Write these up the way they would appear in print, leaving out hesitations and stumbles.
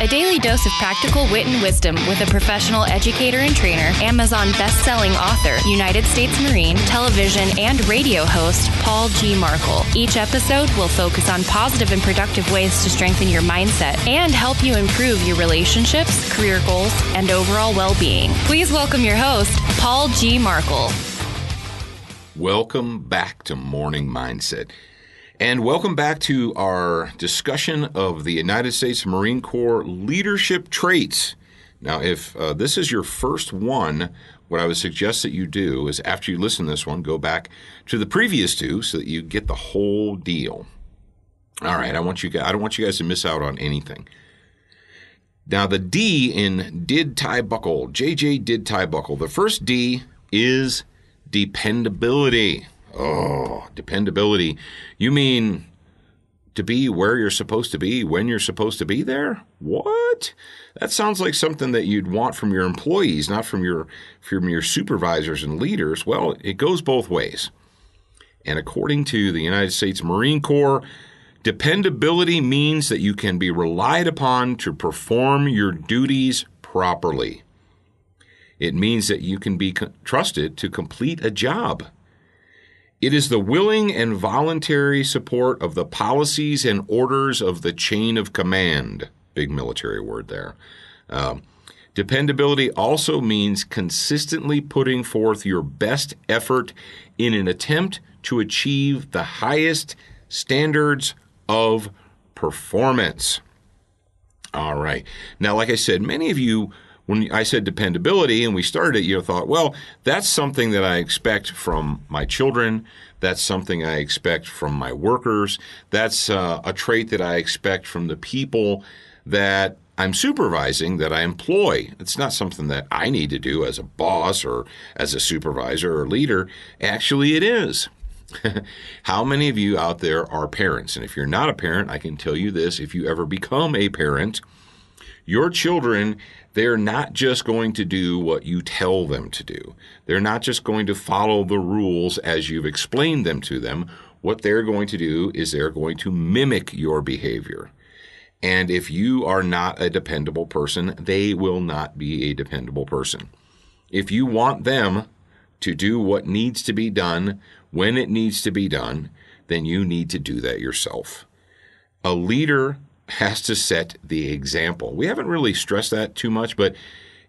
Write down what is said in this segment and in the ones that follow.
daily dose of practical wit and wisdom with a professional educator and trainer, Amazon best-selling author, United States Marine, television and radio host, Paul G. Markle. Each episode will focus on positive and productive ways to strengthen your mindset and help you improve your relationships, career goals, and overall well-being. Please welcome your host, Paul G. Markle. Welcome back to Morning Mindset. And welcome back to our discussion of the United States Marine Corps leadership traits. Now, if this is your first one, what I would suggest that you do is after you listen to this one, go back to the previous two so that you get the whole deal. All right, I don't want you guys to miss out on anything. Now, the D in JJDIDTIEBUCKLE, JJDIDTIEBUCKLE, the first D is dependability. Oh, dependability. You mean to be where you're supposed to be when you're supposed to be there? What? That sounds like something that you'd want from your employees, not from your supervisors and leaders. Well, it goes both ways. And according to the United States Marine Corps, dependability means that you can be relied upon to perform your duties properly. It means that you can be trusted to complete a job. It is the willing and voluntary support of the policies and orders of the chain of command. Big military word there. Dependability also means consistently putting forth your best effort in an attempt to achieve the highest standards of performance. All right. Now, like I said, many of you, when I said dependability and we started, you thought, well, that's something that I expect from my children. That's something I expect from my workers. That's a trait that I expect from the people that I'm supervising, that I employ. It's not something that I need to do as a boss or as a supervisor or leader. Actually, it is. How many of you out there are parents? And if you're not a parent, I can tell you this. If you ever become a parent, your children, they're not just going to do what you tell them to do. They're not just going to follow the rules as you've explained them to them. What they're going to do is they're going to mimic your behavior. And if you are not a dependable person, they will not be a dependable person. If you want them to do what needs to be done when it needs to be done, then you need to do that yourself. A leader has to set the example. We haven't really stressed that too much, but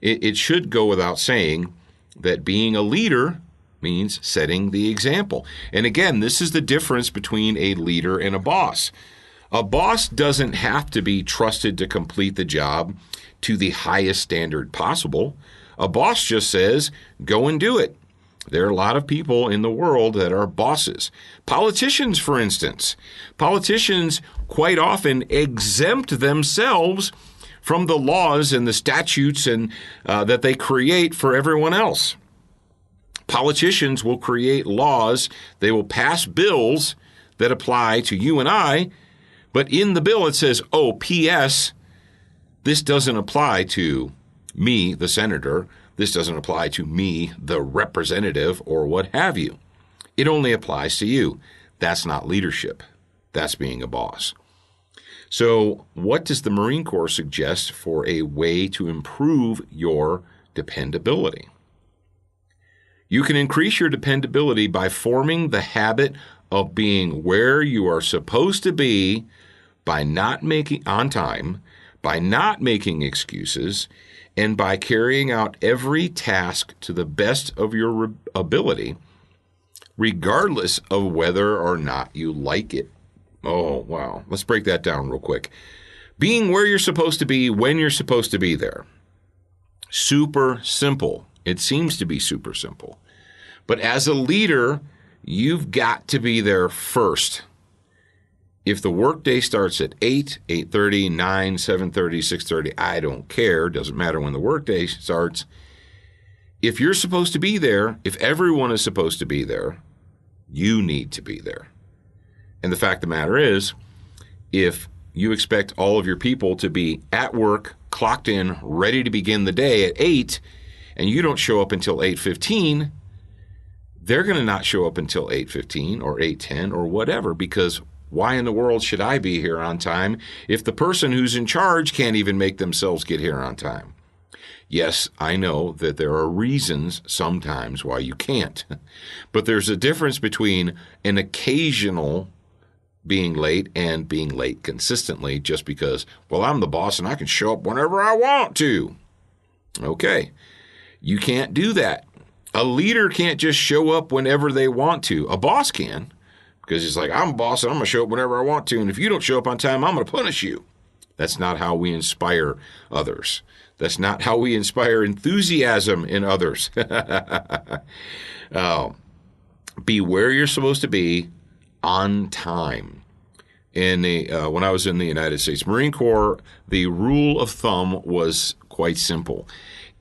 it should go without saying that being a leader means setting the example. And again, this is the difference between a leader and a boss. A boss doesn't have to be trusted to complete the job to the highest standard possible. A boss just says, go and do it. There are a lot of people in the world that are bosses. Politicians, for instance. Politicians quite often exempt themselves from the laws and the statutes and that they create for everyone else. Politicians will create laws. They will pass bills that apply to you and I, but in the bill it says, oh, P.S., this doesn't apply to me, the senator. This doesn't apply to me, the representative, or what have you. It only applies to you. That's not leadership. That's being a boss. So what does the Marine Corps suggest for a way to improve your dependability? You can increase your dependability by forming the habit of being where you are supposed to be, by not making on time, by not making excuses, and by carrying out every task to the best of your ability, regardless of whether or not you like it. Oh, wow. Let's break that down real quick. Being where you're supposed to be when you're supposed to be there. Super simple. It seems to be super simple. But as a leader, you've got to be there first. If the workday starts at 8, 8:30, 9, 7:30, 6:30, I don't care. Doesn't matter when the workday starts. If you're supposed to be there, if everyone is supposed to be there, you need to be there. And the fact of the matter is, if you expect all of your people to be at work, clocked in, ready to begin the day at 8, and you don't show up until 8:15, they're going to not show up until 8:15 or 8:10 or whatever, because why in the world should I be here on time if the person who's in charge can't even make themselves get here on time? Yes, I know that there are reasons sometimes why you can't, but there's a difference between an occasional being late and being late consistently just because, well, I'm the boss and I can show up whenever I want to. Okay, you can't do that. A leader can't just show up whenever they want to. A boss can, because he's like, I'm a boss and I'm going to show up whenever I want to, and if you don't show up on time, I'm going to punish you. That's not how we inspire others. That's not how we inspire enthusiasm in others. Be where you're supposed to be on time. When I was in the United States Marine Corps, the rule of thumb was quite simple.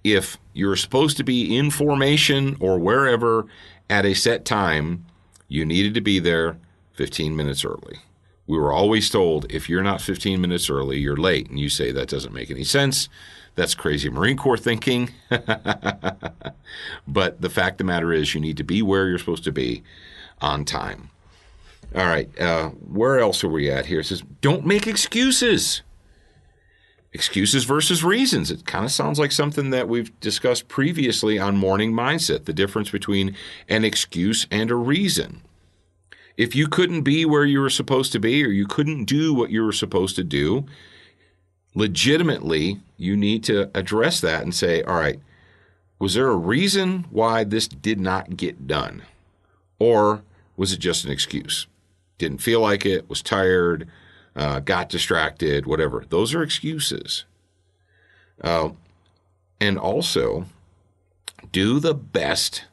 If you're supposed to be in formation or wherever at a set time, you needed to be there 15 minutes early. We were always told, if you're not 15 minutes early, you're late. And you say, that doesn't make any sense. That's crazy Marine Corps thinking. But the fact of the matter is, you need to be where you're supposed to be on time. All right, where else are we at here? It says, don't make excuses. Excuses versus reasons. It kind of sounds like something that we've discussed previously on Morning Mindset, the difference between an excuse and a reason. If you couldn't be where you were supposed to be or you couldn't do what you were supposed to do, legitimately, you need to address that and say, all right, was there a reason why this did not get done? Or was it just an excuse? Didn't feel like it, was tired, got distracted, whatever. Those are excuses. And also, do the best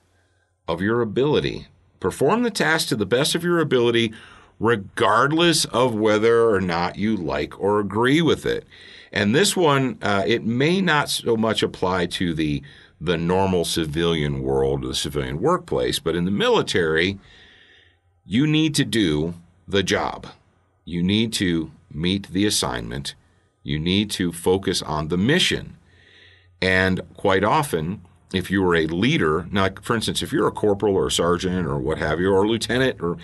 of your ability. Perform the task to the best of your ability, regardless of whether or not you like or agree with it. And this one, it may not so much apply to the normal civilian world, the civilian workplace, but in the military, you need to do the job. You need to meet the assignment. You need to focus on the mission. And quite often, if you are a leader, now, for instance, if you're a corporal or a sergeant or what have you, or a lieutenant, or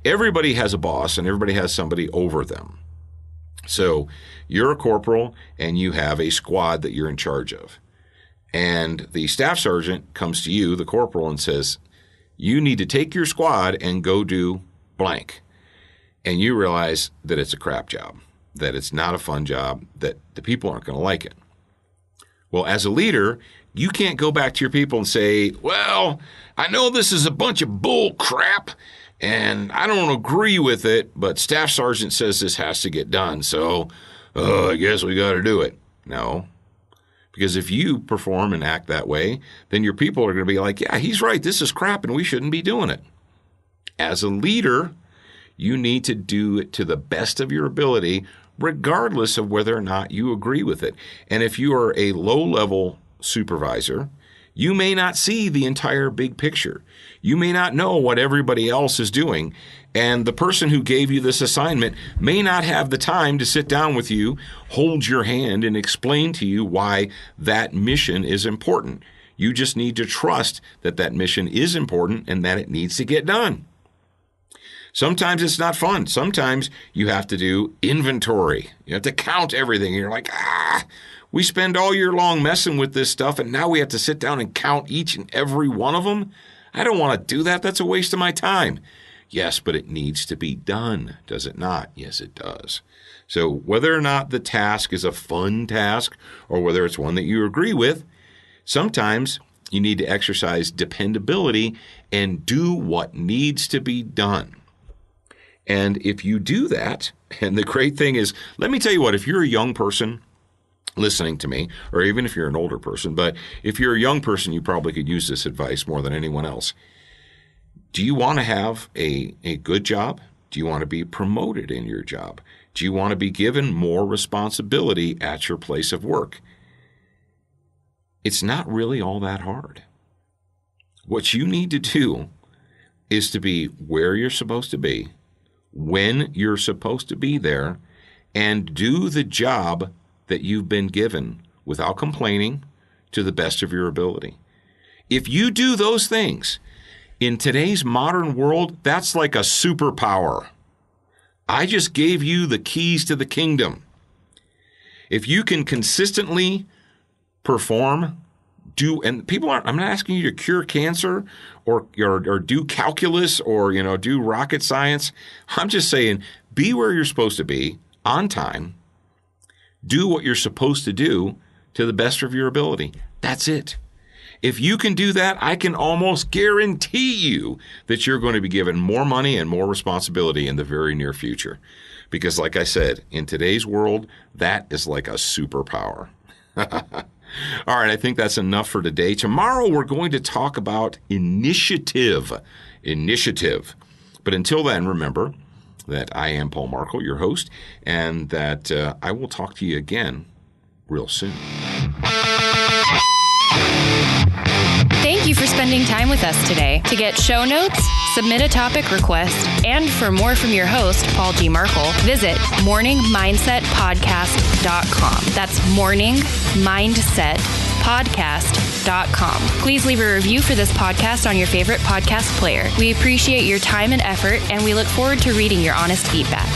everybody has a boss and everybody has somebody over them. So you're a corporal and you have a squad that you're in charge of. And the staff sergeant comes to you, the corporal, and says, you need to take your squad and go do blank. And you realize that it's a crap job, that it's not a fun job, that the people aren't going to like it. Well, as a leader, you can't go back to your people and say, well, I know this is a bunch of bull crap and I don't agree with it, but Staff Sergeant says this has to get done, so I guess we got to do it. No, because if you perform and act that way, then your people are going to be like, yeah, he's right, this is crap and we shouldn't be doing it. As a leader, you need to do it to the best of your ability, regardless of whether or not you agree with it. And if you are a low-level supervisor, you may not see the entire big picture. You may not know what everybody else is doing. And the person who gave you this assignment may not have the time to sit down with you, hold your hand, and explain to you why that mission is important. You just need to trust that that mission is important and that it needs to get done. Sometimes it's not fun. Sometimes you have to do inventory. You have to count everything. You're like, we spend all year long messing with this stuff, and now we have to sit down and count each and every one of them? I don't want to do that. That's a waste of my time. Yes, but it needs to be done, does it not? Yes, it does. So whether or not the task is a fun task or whether it's one that you agree with, sometimes you need to exercise dependability and do what needs to be done. And if you do that, and the great thing is, let me tell you what, if you're a young person listening to me, or even if you're an older person, but if you're a young person, you probably could use this advice more than anyone else. Do you want to have a good job? Do you want to be promoted in your job? Do you want to be given more responsibility at your place of work? It's not really all that hard. What you need to do is to be where you're supposed to be, when you're supposed to be there, and do the job that you've been given without complaining to the best of your ability. If you do those things, in today's modern world, that's like a superpower. I just gave you the keys to the kingdom. If you can consistently perform, and people aren't, I'm not asking you to cure cancer or do calculus or, do rocket science. I'm just saying, be where you're supposed to be on time. Do what you're supposed to do to the best of your ability. That's it. If you can do that, I can almost guarantee you that you're going to be given more money and more responsibility in the very near future. Because like I said, in today's world, that is like a superpower. All right, I think that's enough for today. Tomorrow, we're going to talk about initiative. But until then, remember that I am Paul Markle, your host, and that I will talk to you again real soon. Thank you for spending time with us today. To get show notes, submit a topic request, and for more from your host, Paul G. Markle, visit morningmindsetpodcast.com. That's morningmindsetpodcast.com. Please leave a review for this podcast on your favorite podcast player. We appreciate your time and effort, and we look forward to reading your honest feedback.